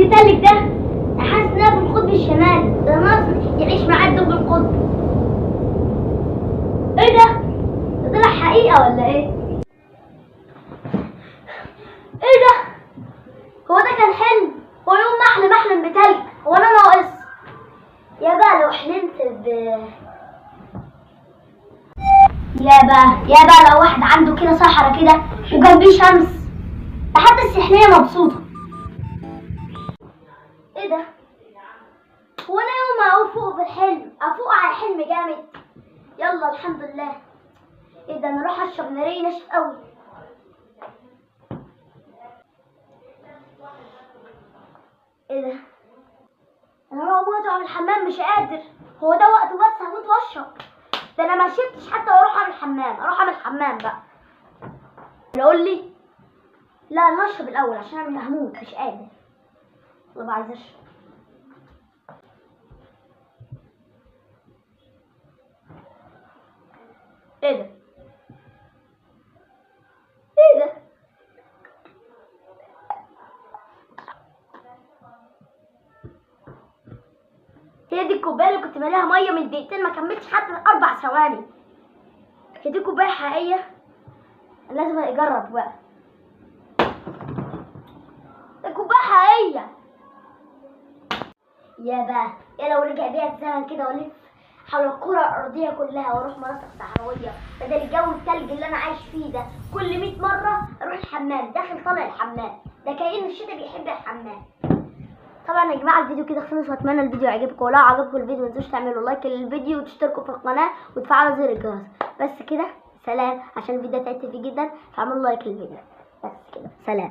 بتلج ده؟ حاسس انها في القطب الشمالي، ده ناقص يعيش معاه الدب القطب. ايه ده؟ ده طلع حقيقة ولا ايه؟ ايه ده؟ هو ده كان حلم؟ هو يوم ما احلم بتلج، هو انا ناقص؟ يا بقى لو حلمت يا بقى لو واحد عنده كده صحرا كده وجنبيه شمس، ده حتى السحلية مبسوطة. ايه ده؟ هو انا يوم ما افوق بالحلم افوق على حلم جامد؟ يلا الحمد لله. ايه ده؟ انا اروح اشرب ناري ناشف قوي. ايه ده؟ انا اروح اموت واعمل الحمام، مش قادر. هو ده وقته بس هموت واشرب؟ ده انا ما شربتش حتى واروح اعمل حمام. اروح اعمل حمام بقى. يقول لي لا انا هشرب الاول عشان انا هموت مش قادر. والله عايز اشرب. ايه ده؟ ايه ده؟ هي دي الكوبايه اللي كنت ماليها ميه من دقيقتين، ما كملتش حتى 4 ثواني. هي دي كوبايه حقيقيه؟ لازم اجرب بقى. ده كوبايه حقيقيه. يا لو رجع بيا الزمن كده والف حول الكره الارضيه كلها واروح مناطق صحراويه بدل الجو التلج اللي انا عايش فيه ده. كل 100 مره اروح الحمام، داخل طالع الحمام، ده كأن الشتاء بيحب الحمام. طبعا يا جماعه الفيديو كده خلص، واتمنى الفيديو يعجبكم. ولو عجبكم الفيديو متنسوش تعملوا لايك للفيديو وتشتركوا في القناه وتفعلوا زر الجرس. بس كده، سلام. عشان الفيديو تعبت فيه جدا فاعملوا لايك للفيديو. بس كده، سلام.